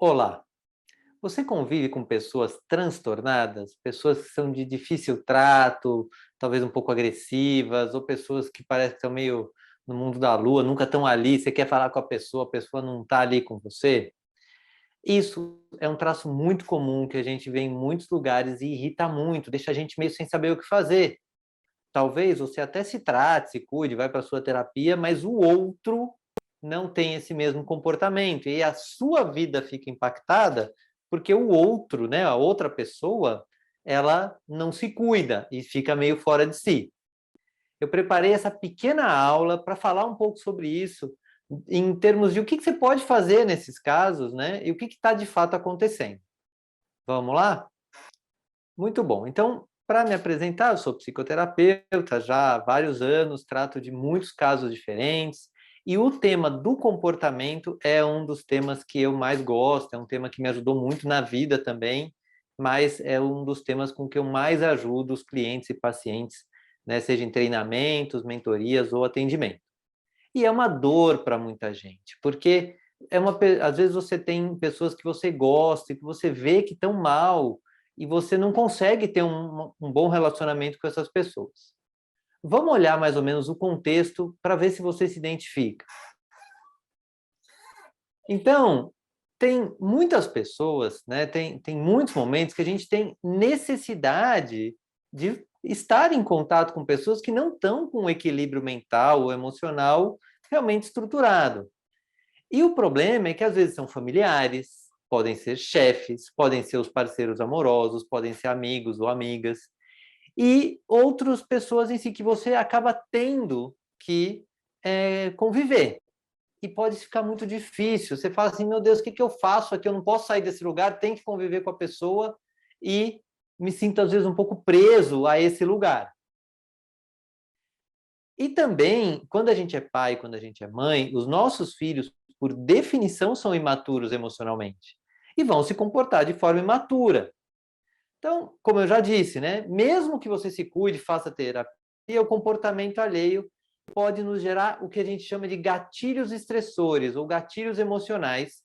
Olá, você convive com pessoas transtornadas? Pessoas que são de difícil trato, talvez um pouco agressivas, ou pessoas que parecem que estão meio no mundo da lua, nunca estão ali, você quer falar com a pessoa não está ali com você? Isso é um traço muito comum que a gente vê em muitos lugares e irrita muito, deixa a gente meio sem saber o que fazer. Talvez você até se trate, se cuide, vai para a sua terapia, mas o outro não tem esse mesmo comportamento e a sua vida fica impactada porque o outro, né, a outra pessoa, ela não se cuida e fica meio fora de si. Eu preparei essa pequena aula para falar um pouco sobre isso, em termos de o que você pode fazer nesses casos, né, e o que está de fato acontecendo. Vamos lá? Muito bom. Então, para me apresentar, eu sou psicoterapeuta já há vários anos, trato de muitos casos diferentes, e o tema do comportamento é um dos temas que eu mais gosto, é um tema que me ajudou muito na vida também, mas é um dos temas com que eu mais ajudo os clientes e pacientes, né, seja em treinamentos, mentorias ou atendimento. E é uma dor para muita gente, porque às vezes você tem pessoas que você gosta e que você vê que estão mal e você não consegue ter um bom relacionamento com essas pessoas. Vamos olhar mais ou menos o contexto para ver se você se identifica. Então, tem muitas pessoas, né, tem muitos momentos que a gente tem necessidade de estar em contato com pessoas que não estão com um equilíbrio mental ou emocional realmente estruturado. E o problema é que às vezes são familiares, podem ser chefes, podem ser os parceiros amorosos, podem ser amigos ou amigas, e outras pessoas em si que você acaba tendo que conviver. E pode ficar muito difícil. Você fala assim, meu Deus, o que eu faço aqui? Eu não posso sair desse lugar, tenho que conviver com a pessoa e me sinto às vezes um pouco preso a esse lugar. E também, quando a gente é pai, quando a gente é mãe, os nossos filhos, por definição, são imaturos emocionalmente e vão se comportar de forma imatura. Então, como eu já disse, né, mesmo que você se cuide, faça terapia, o comportamento alheio pode nos gerar o que a gente chama de gatilhos estressores ou gatilhos emocionais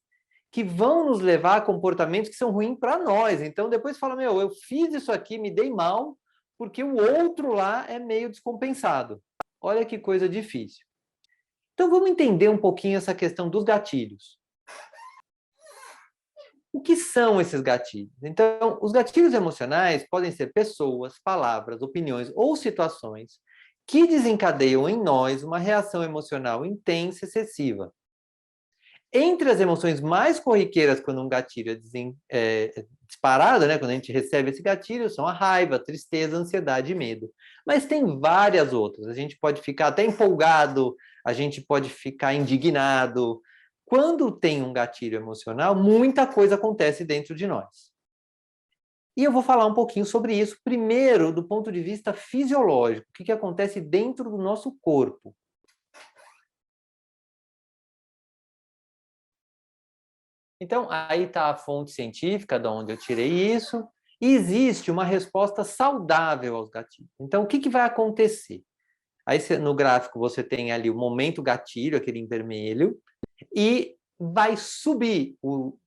que vão nos levar a comportamentos que são ruins para nós. Então, depois fala, meu, eu fiz isso aqui, me dei mal, porque o outro lá é meio descompensado. Olha que coisa difícil. Então, vamos entender um pouquinho essa questão dos gatilhos. O que são esses gatilhos? Então, os gatilhos emocionais podem ser pessoas, palavras, opiniões ou situações que desencadeiam em nós uma reação emocional intensa e excessiva. Entre as emoções mais corriqueiras quando um gatilho é disparado, né, quando a gente recebe esse gatilho, são a raiva, a tristeza, a ansiedade e medo. Mas tem várias outras. A gente pode ficar até empolgado, a gente pode ficar indignado. Quando tem um gatilho emocional, muita coisa acontece dentro de nós. E eu vou falar um pouquinho sobre isso, primeiro, do ponto de vista fisiológico, o que acontece dentro do nosso corpo. Então, aí está a fonte científica de onde eu tirei isso, e existe uma resposta saudável aos gatilhos. Então, o que vai acontecer? Aí, no gráfico, você tem ali o momento gatilho, aquele em vermelho, e vai subir o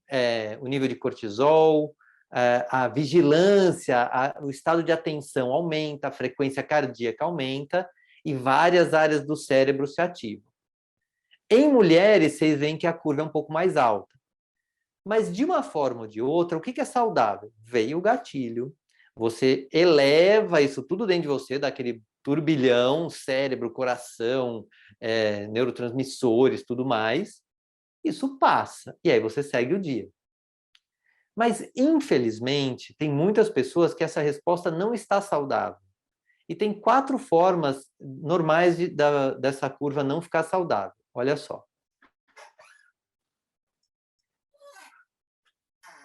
nível de cortisol, a vigilância, o estado de atenção aumenta, a frequência cardíaca aumenta, e várias áreas do cérebro se ativam. Em mulheres, vocês veem que a curva é um pouco mais alta. Mas, de uma forma ou de outra, o que é saudável? Veio o gatilho, você eleva isso tudo dentro de você, daquele turbilhão, cérebro, coração, neurotransmissores, tudo mais, isso passa, e aí você segue o dia. Mas, infelizmente, tem muitas pessoas que essa resposta não está saudável. E tem 4 formas normais dessa curva não ficar saudável. Olha só.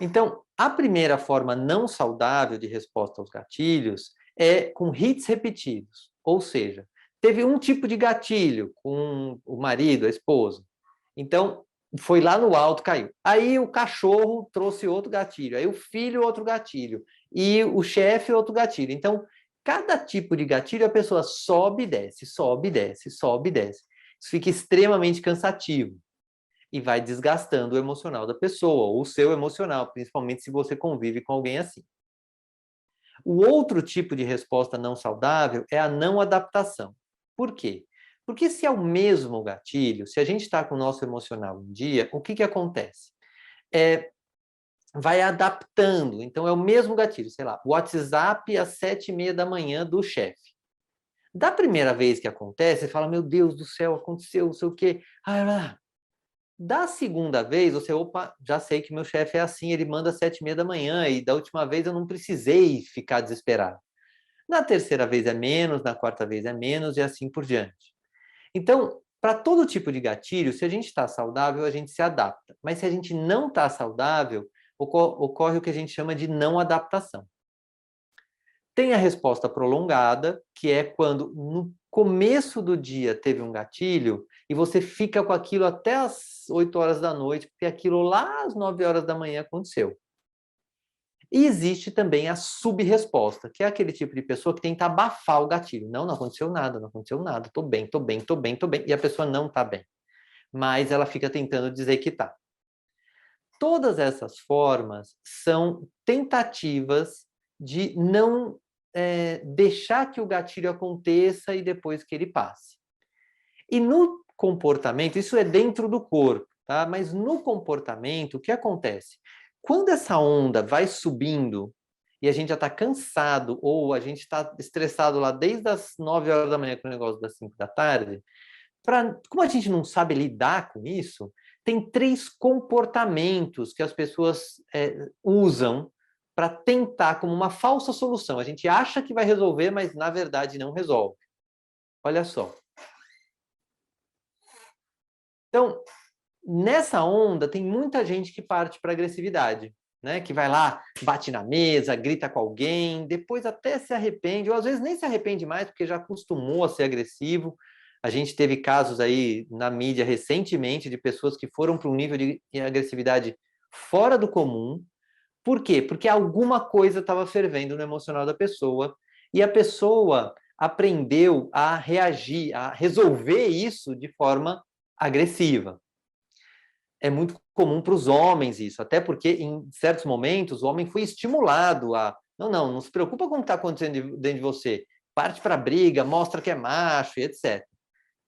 Então, a primeira forma não saudável de resposta aos gatilhos é com hits repetidos. Ou seja, teve um tipo de gatilho com o marido, a esposa. Então, foi lá no alto, caiu. Aí o cachorro trouxe outro gatilho. Aí o filho, outro gatilho. E o chefe, outro gatilho. Então, cada tipo de gatilho, a pessoa sobe e desce, sobe e desce, sobe e desce. Isso fica extremamente cansativo. e vai desgastando o emocional da pessoa, ou o seu emocional, principalmente se você convive com alguém assim. O outro tipo de resposta não saudável é a não adaptação. Por quê? Porque se é o mesmo gatilho, se a gente está com o nosso emocional em dia, o que acontece? Vai adaptando. Então, é o mesmo gatilho, sei lá, WhatsApp às 7h30 da manhã do chefe. Da primeira vez que acontece, você fala, meu Deus do céu, aconteceu, não sei o quê. Da segunda vez, você, opa, já sei que meu chefe é assim, ele manda às 7h30 da manhã, e da última vez eu não precisei ficar desesperado. Na terceira vez é menos, na quarta vez é menos, e assim por diante. Então, para todo tipo de gatilho, se a gente está saudável, a gente se adapta. Mas se a gente não está saudável, ocorre o que a gente chama de não adaptação. Tem a resposta prolongada, que é quando no começo do dia teve um gatilho e você fica com aquilo até as 8 horas da noite, porque aquilo lá às 9 horas da manhã aconteceu. E existe também a subresposta, que é aquele tipo de pessoa que tenta abafar o gatilho. Não, não aconteceu nada, não aconteceu nada, tô bem, tô bem, tô bem, tô bem. E a pessoa não tá bem. Mas ela fica tentando dizer que tá. Todas essas formas são tentativas de não deixar que o gatilho aconteça e depois que ele passe. E no comportamento, isso é dentro do corpo, tá? Mas no comportamento, o que acontece? Quando essa onda vai subindo e a gente já está cansado ou a gente está estressado lá desde as 9 horas da manhã com o negócio das 5 da tarde, como a gente não sabe lidar com isso, tem 3 comportamentos que as pessoas usam para tentar como uma falsa solução. A gente acha que vai resolver, mas na verdade não resolve. Olha só. Então, nessa onda, tem muita gente que parte para agressividade, né? Que vai lá, bate na mesa, grita com alguém, depois até se arrepende, ou às vezes nem se arrepende mais, porque já acostumou a ser agressivo. A gente teve casos aí na mídia recentemente de pessoas que foram para um nível de agressividade fora do comum. Por quê? Porque alguma coisa estava fervendo no emocional da pessoa e a pessoa aprendeu a reagir, a resolver isso de forma agressiva. É muito comum para os homens isso, até porque em certos momentos o homem foi estimulado a não se preocupa com o que está acontecendo dentro de você, parte para a briga, mostra que é macho, etc.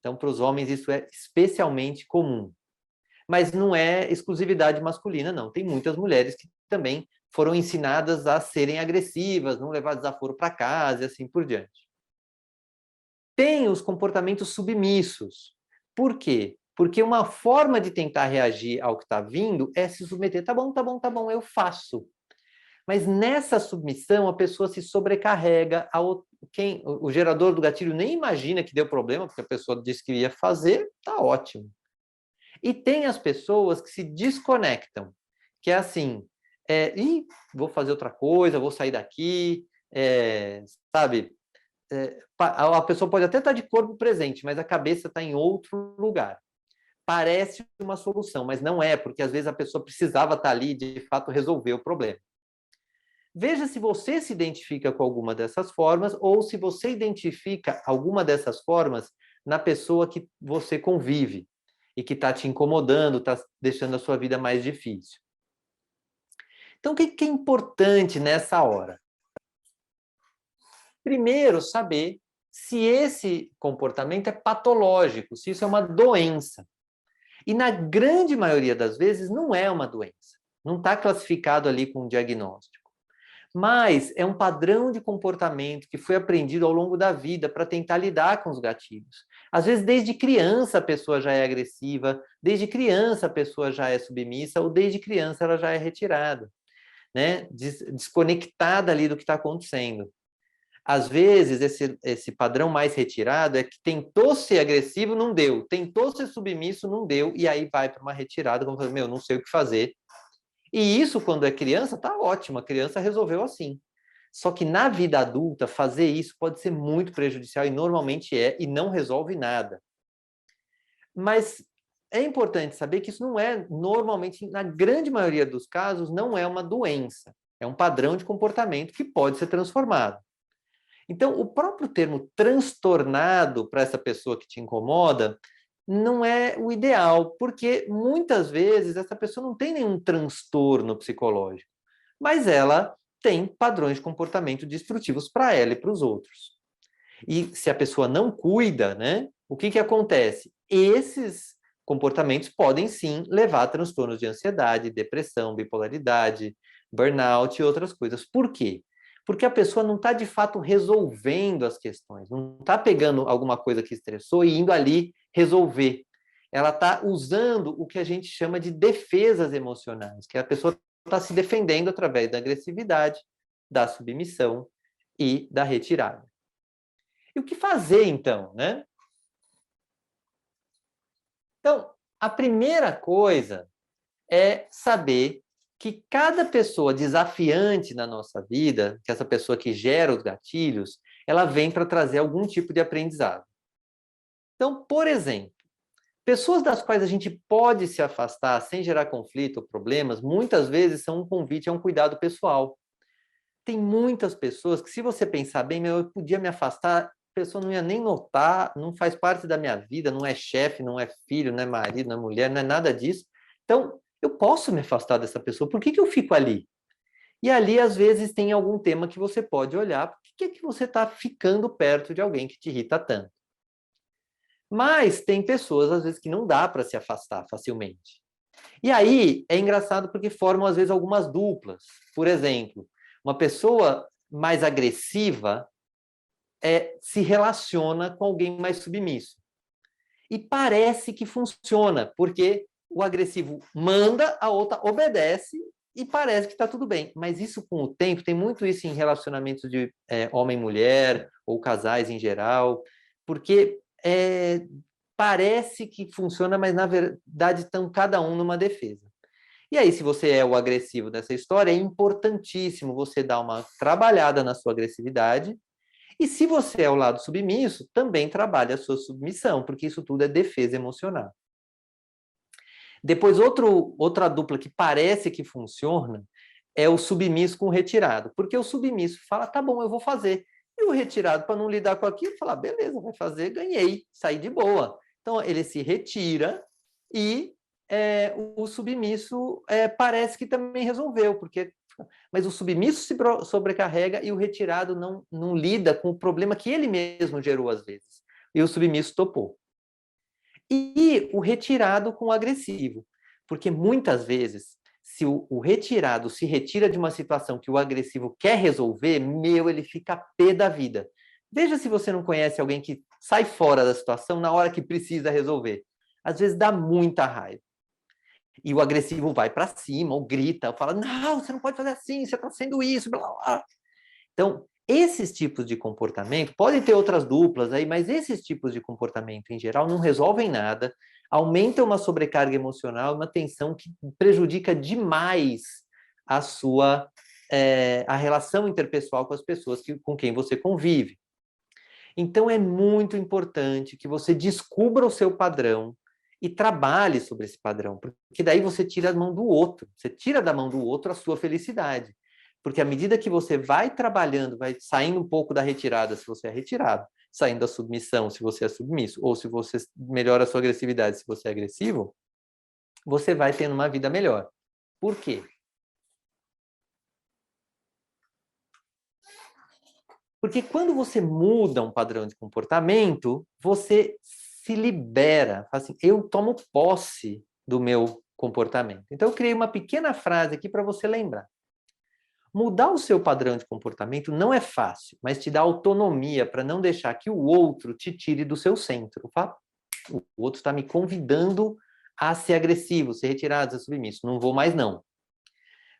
Então, para os homens isso é especialmente comum. Mas não é exclusividade masculina, não. Tem muitas mulheres que também foram ensinadas a serem agressivas, não levar desaforo para casa e assim por diante. Tem os comportamentos submissos. Por quê? Porque uma forma de tentar reagir ao que está vindo é se submeter. Tá bom, tá bom, tá bom, eu faço. Mas nessa submissão, a pessoa se sobrecarrega. O gerador do gatilho nem imagina que deu problema, porque a pessoa disse que ia fazer, tá ótimo. E tem as pessoas que se desconectam, que é assim, vou fazer outra coisa, vou sair daqui, sabe? A pessoa pode até estar de corpo presente, mas a cabeça está em outro lugar. Parece uma solução, mas não é, porque às vezes a pessoa precisava estar ali e de fato resolver o problema. Veja se você se identifica com alguma dessas formas ou se você identifica alguma dessas formas na pessoa que você convive e que está te incomodando, está deixando a sua vida mais difícil. Então, o que é importante nessa hora? Primeiro, saber se esse comportamento é patológico, se isso é uma doença. E na grande maioria das vezes não é uma doença. Não está classificado ali com um diagnóstico. Mas é um padrão de comportamento que foi aprendido ao longo da vida para tentar lidar com os gatilhos. Às vezes, desde criança, a pessoa já é agressiva, desde criança, a pessoa já é submissa, ou desde criança ela já é retirada, né? Desconectada ali do que está acontecendo. Às vezes, esse padrão mais retirado é que tentou ser agressivo, não deu. Tentou ser submisso, não deu. E aí vai para uma retirada, como falar, não sei o que fazer. E isso, quando é criança, tá ótimo. A criança resolveu assim. Só que na vida adulta, fazer isso pode ser muito prejudicial, e normalmente é, e não resolve nada. Mas é importante saber que isso não é, normalmente, na grande maioria dos casos, não é uma doença. É um padrão de comportamento que pode ser transformado. Então, o próprio termo transtornado para essa pessoa que te incomoda não é o ideal, porque muitas vezes essa pessoa não tem nenhum transtorno psicológico, mas ela tem padrões de comportamento destrutivos para ela e para os outros. E se a pessoa não cuida, né, o que acontece? Esses comportamentos podem sim levar a transtornos de ansiedade, depressão, bipolaridade, burnout e outras coisas. Por quê? Porque a pessoa não está de fato resolvendo as questões, não está pegando alguma coisa que estressou e indo ali resolver. Ela está usando o que a gente chama de defesas emocionais, que a pessoa está se defendendo através da agressividade, da submissão e da retirada. E o que fazer, então, né? Então, a primeira coisa é saber que cada pessoa desafiante na nossa vida, que essa pessoa que gera os gatilhos, ela vem para trazer algum tipo de aprendizado. Então, por exemplo, pessoas das quais a gente pode se afastar sem gerar conflito ou problemas, muitas vezes são um convite a um cuidado pessoal. Tem muitas pessoas que, se você pensar bem, eu podia me afastar, a pessoa não ia nem notar, não faz parte da minha vida, não é chefe, não é filho, não é marido, não é mulher, não é nada disso. Então, eu posso me afastar dessa pessoa, por que eu fico ali? E ali, às vezes, tem algum tema que você pode olhar, por que que você está ficando perto de alguém que te irrita tanto? Mas tem pessoas, às vezes, que não dá para se afastar facilmente. E aí é engraçado porque formam, às vezes, algumas duplas. Por exemplo, uma pessoa mais agressiva se relaciona com alguém mais submisso. E parece que funciona, porque o agressivo manda, a outra obedece e parece que está tudo bem. Mas isso, com o tempo, tem muito isso em relacionamentos de homem e mulher, ou casais em geral, porque parece que funciona, mas na verdade estão cada um numa defesa. E aí, se você é o agressivo dessa história, é importantíssimo você dar uma trabalhada na sua agressividade. E se você é o lado submisso, também trabalhe a sua submissão, porque isso tudo é defesa emocional. Depois, outra dupla que parece que funciona é o submisso com o retirado. Porque o submisso fala, tá bom, eu vou fazer. E o retirado, para não lidar com aquilo, fala, beleza, vai fazer, ganhei, saí de boa. Então, ele se retira e o submisso parece que também resolveu, mas o submisso se sobrecarrega e o retirado não lida com o problema que ele mesmo gerou às vezes. E o submisso topou. E o retirado com o agressivo, porque muitas vezes, se o retirado se retira de uma situação que o agressivo quer resolver, ele fica pé da vida. Veja se você não conhece alguém que sai fora da situação na hora que precisa resolver. Às vezes dá muita raiva. E o agressivo vai para cima, ou grita, ou fala, não, você não pode fazer assim, você está sendo isso, blá, blá. Então, esses tipos de comportamento, podem ter outras duplas aí, mas esses tipos de comportamento, em geral, não resolvem nada, aumentam uma sobrecarga emocional, uma tensão que prejudica demais a relação interpessoal com as pessoas com quem você convive. Então, é muito importante que você descubra o seu padrão e trabalhe sobre esse padrão, porque daí você tira a mão do outro, você tira da mão do outro a sua felicidade. Porque à medida que você vai trabalhando, vai saindo um pouco da retirada, se você é retirado, saindo da submissão, se você é submisso, ou se você melhora a sua agressividade, se você é agressivo, você vai tendo uma vida melhor. Por quê? Porque quando você muda um padrão de comportamento, você se libera, fala assim, eu tomo posse do meu comportamento. Então eu criei uma pequena frase aqui para você lembrar. Mudar o seu padrão de comportamento não é fácil, mas te dá autonomia para não deixar que o outro te tire do seu centro. O outro está me convidando a ser agressivo, ser retirado, ser submisso. Não vou mais, não.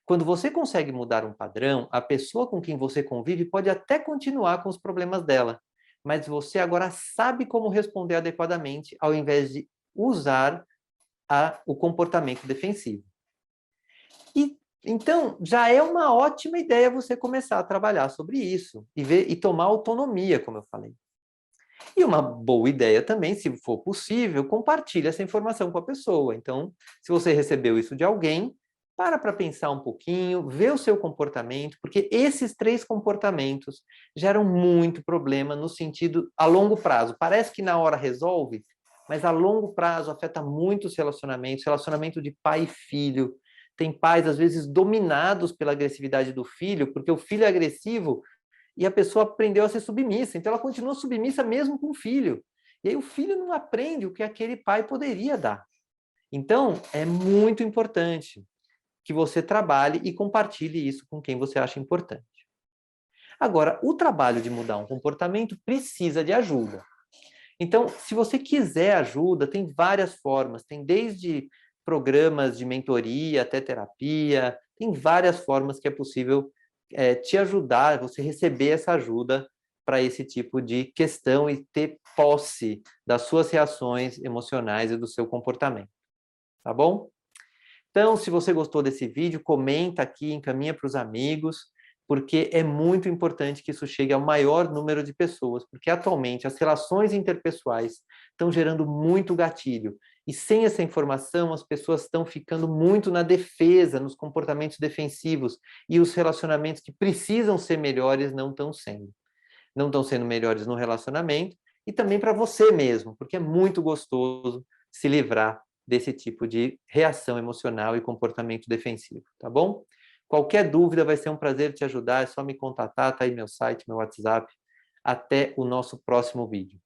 Quando você consegue mudar um padrão, a pessoa com quem você convive pode até continuar com os problemas dela, mas você agora sabe como responder adequadamente, ao invés de usar o comportamento defensivo. Então, já é uma ótima ideia você começar a trabalhar sobre isso e tomar autonomia, como eu falei. E uma boa ideia também, se for possível, compartilhe essa informação com a pessoa. Então, se você recebeu isso de alguém, para pensar um pouquinho, ver o seu comportamento, porque esses 3 comportamentos geram muito problema no sentido a longo prazo. Parece que na hora resolve, mas a longo prazo afeta muito os relacionamentos, relacionamento de pai e filho. Tem pais, às vezes, dominados pela agressividade do filho, porque o filho é agressivo e a pessoa aprendeu a ser submissa, então ela continua submissa mesmo com o filho. E aí o filho não aprende o que aquele pai poderia dar. Então, é muito importante que você trabalhe e compartilhe isso com quem você acha importante. Agora, o trabalho de mudar um comportamento precisa de ajuda. Então, se você quiser ajuda, tem várias formas, tem desde programas de mentoria até terapia, tem várias formas que é possível te ajudar, você receber essa ajuda para esse tipo de questão e ter posse das suas reações emocionais e do seu comportamento. Tá bom? Então, se você gostou desse vídeo, comenta aqui, encaminha para os amigos, porque é muito importante que isso chegue ao maior número de pessoas, porque atualmente as relações interpessoais estão gerando muito gatilho. E sem essa informação, as pessoas estão ficando muito na defesa, nos comportamentos defensivos, e os relacionamentos que precisam ser melhores não estão sendo. Não estão sendo melhores no relacionamento e também para você mesmo, porque é muito gostoso se livrar desse tipo de reação emocional e comportamento defensivo, tá bom? Qualquer dúvida, vai ser um prazer te ajudar, é só me contatar, tá aí meu site, meu WhatsApp. Até o nosso próximo vídeo.